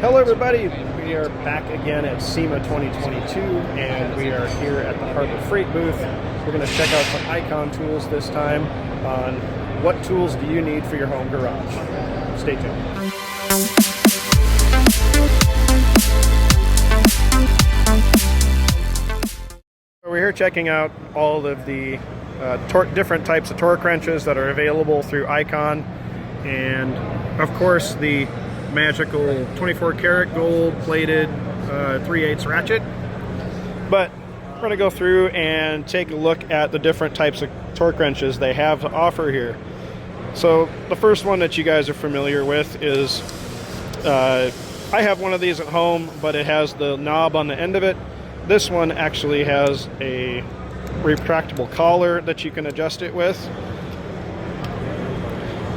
Hello everybody, we are back again at SEMA 2022 and we are here at the Harbor Freight booth. We're going to check out some Icon tools this time on what tools do you need for your home garage. Stay tuned. We're here checking out all of the different types of torque wrenches that are available through Icon, and of course the magical 24 karat gold plated 3/8 ratchet. But we're going to go through and take a look at the different types of torque wrenches they have to offer here. So the first one that you guys are familiar with is I have one of these at home, but it has the knob on the end of it. This one actually has a retractable collar that you can adjust it with,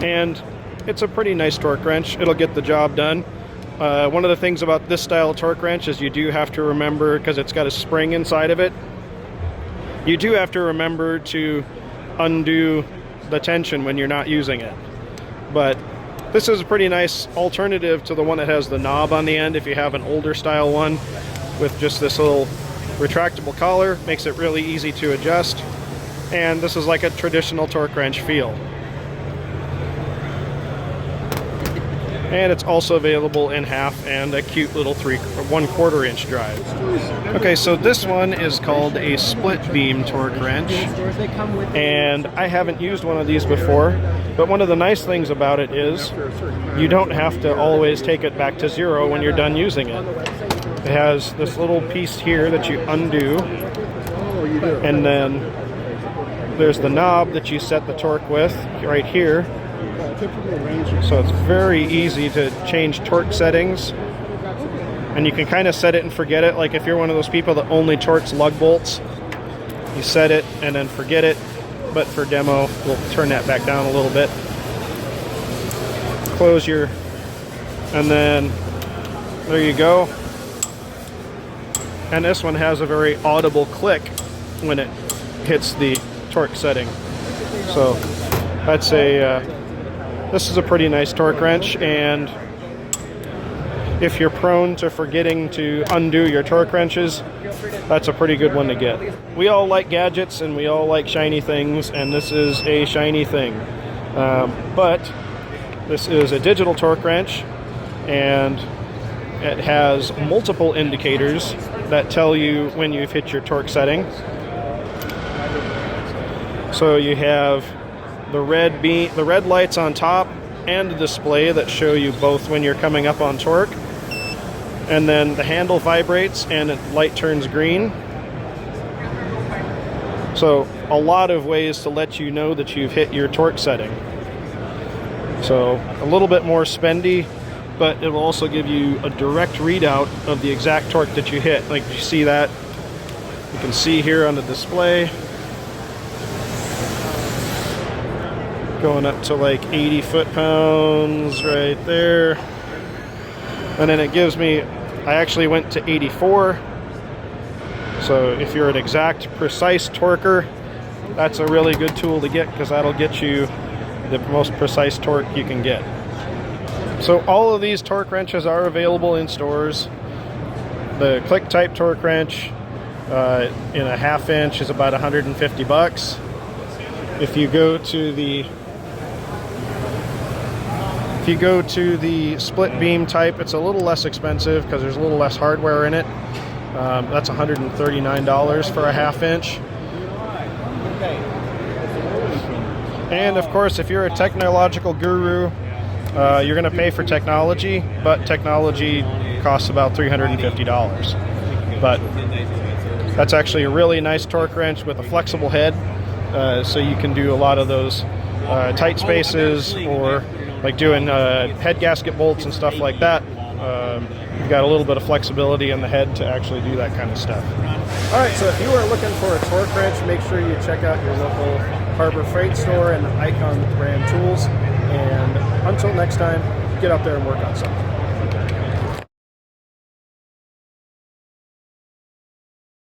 and it's a pretty nice torque wrench. It'll get the job done. One of the things about this style of torque wrench is you do have to remember, because it's got a spring inside of it, you do have to remember to undo the tension when you're not using it. But this is a pretty nice alternative to the one that has the knob on the end. If you have an older style one with just this little retractable collar, makes it really easy to adjust, and this is like a traditional torque wrench feel. And it's also available in half and a cute little 1/4 inch drive. Okay, so this one is called a split beam torque wrench, and I haven't used one of these before, but one of the nice things about it is you don't have to always take it back to zero when you're done using it. It has this little piece here that you undo, and then there's the knob that you set the torque with right here. So it's very easy to change torque settings, and you can kind of set it and forget it. Like if you're one of those people that only torques lug bolts, you set it and then forget it. But for demo, we'll turn that back down a little bit. Close your, and then there you go. And this one has a very audible click when it hits the torque setting. So that's this is a pretty nice torque wrench, and if you're prone to forgetting to undo your torque wrenches, that's a pretty good one to get. We all like gadgets and we all like shiny things, and this is a shiny thing. But this is a digital torque wrench, and it has multiple indicators that tell you when you've hit your torque setting. So you have the red lights on top and the display that show you both when you're coming up on torque, and then the handle vibrates and the light turns green. So a lot of ways to let you know that you've hit your torque setting. So a little bit more spendy, but it will also give you a direct readout of the exact torque that you hit. Like you see that, you can see here on the display, going up to like 80 foot-pounds right there. And then it gives me, I actually went to 84. So if you're an exact precise torquer, that's a really good tool to get, because that'll get you the most precise torque you can get. So all of these torque wrenches are available in stores. The click type torque wrench in a 1/2 inch is about 150 bucks. If you go to the split beam type, it's a little less expensive because there's a little less hardware in it. That's $139 for a 1/2 inch. And of course, if you're a technological guru, you're going to pay for technology, but technology costs about $350. But that's actually a really nice torque wrench with a flexible head, so you can do a lot of those tight spaces, or like doing head gasket bolts and stuff like that. You've got a little bit of flexibility in the head to actually do that kind of stuff. All right, so if you are looking for a torque wrench, make sure you check out your local Harbor Freight store and the Icon brand tools. And until next time, get out there and work on something.